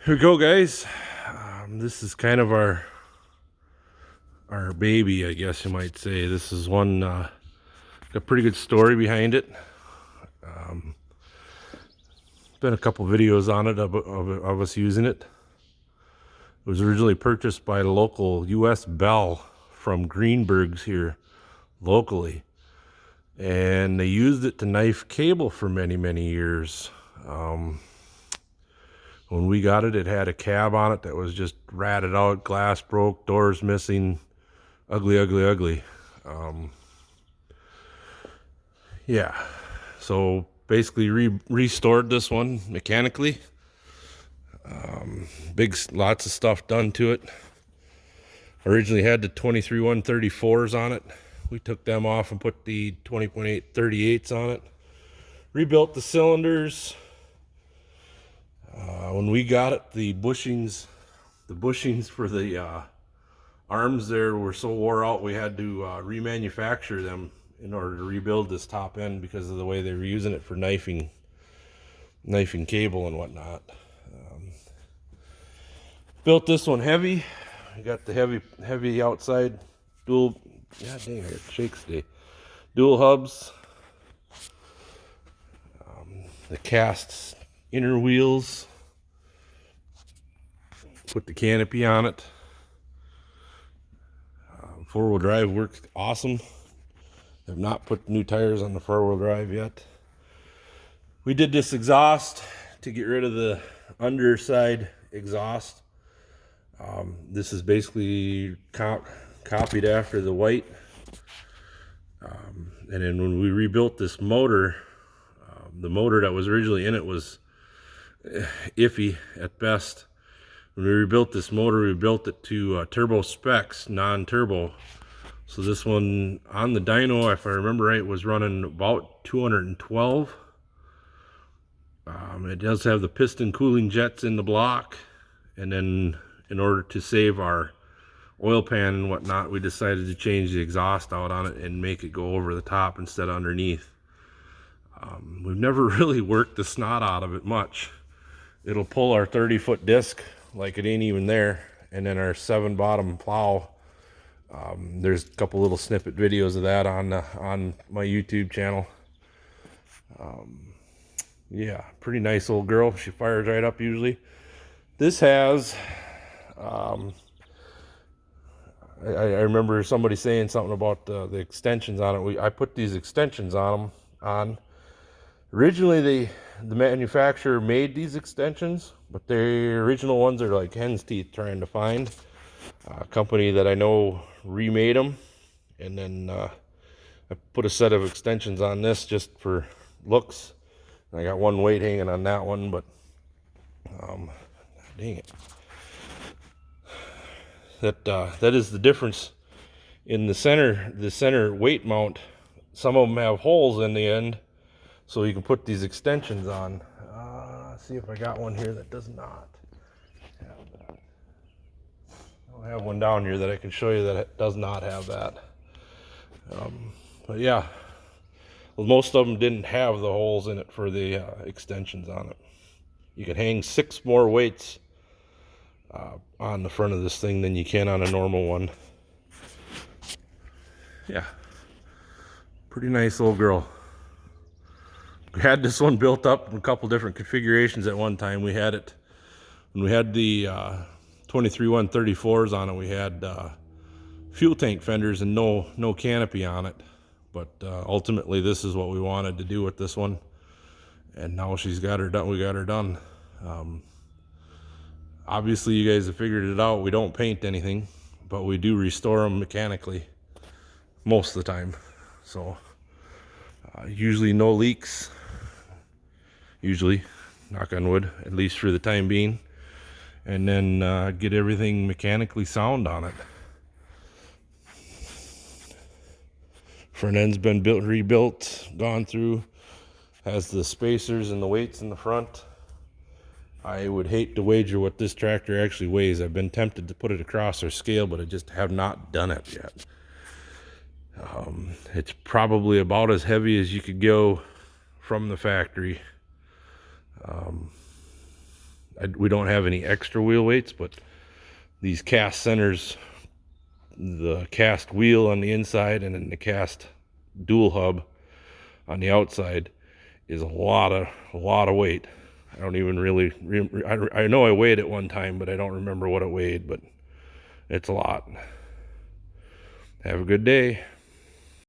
Here we go, guys. This is kind of our baby, I guess you might say. This is one got a pretty good story behind it. Been a couple videos on it of us using it. It was originally purchased by the local U.S. Bell from Greenburgs here locally, and they used it to knife cable for many years. When we got it, it had a cab on it that was just ratted out, glass broke, doors missing, ugly. Yeah, so basically restored this one mechanically. Lots of stuff done to it. Originally had the 23-134s on it. We took them off and put the 20.8 38s on it. Rebuilt the cylinders. When we got it, the bushings for the arms there were so wore out, we had to remanufacture them in order to rebuild this top end because of the way they were using it for knifing cable and whatnot. Built this one heavy. We got the heavy outside dual. God dang it, shakes today. Dual hubs. The cast inner wheels. Put the canopy on it. Four-wheel drive works awesome. Have not put new tires on the four-wheel drive yet. We did this exhaust to get rid of the underside exhaust. This is basically copied after the white. And then when we rebuilt this motor, the motor that was originally in it was iffy at best. When we rebuilt this motor, we built it to turbo specs, non-turbo. So this one on the dyno, if I remember right, was running about 212. It does have the piston cooling jets in the block, and then in order to save our oil pan and whatnot, we decided to change the exhaust out on it and make it go over the top instead of underneath. We've never really worked the snot out of it much. It'll pull our 30-foot disc like it ain't even there, and then our 7 bottom plow. There's a couple little snippet videos of that on my YouTube channel. Yeah, pretty nice old girl. She fires right up usually. This has I remember somebody saying something about the extensions on it. I put these extensions on them. Originally, the manufacturer made these extensions, but the original ones are like hen's teeth trying to find. A company that I know remade them, and then I put a set of extensions on this just for looks. I got one weight hanging on that one, but dang it. That is the difference in the center weight mount. Some of them have holes in the end, so you can put these extensions on. Let's see if I got one here that does not have that. I don't have one down here that I can show you that it does not have that. But yeah, well, most of them didn't have the holes in it for the extensions on it. You can hang 6 more weights on the front of this thing than you can on a normal one. Yeah, pretty nice old girl. We had this one built up in a couple different configurations at one time. We had it when we had the 23-134s on it. We had fuel tank fenders and no canopy on it. But ultimately, this is what we wanted to do with this one, and now she's got her done. We got her done. Obviously, you guys have figured it out. We don't paint anything, but we do restore them mechanically most of the time. So usually no leaks. Usually, knock on wood, at least for the time being. And then get everything mechanically sound on it. Front end's been rebuilt, gone through. Has the spacers and the weights in the front. I would hate to wager what this tractor actually weighs. I've been tempted to put it across our scale, but I just have not done it yet. It's probably about as heavy as you could go from the factory. we don't have any extra wheel weights, but these cast centers, the cast wheel on the inside and then the cast dual hub on the outside, is a lot of weight. I don't even really, I know I weighed it one time, but I don't remember what it weighed, but it's a lot. Have a good day.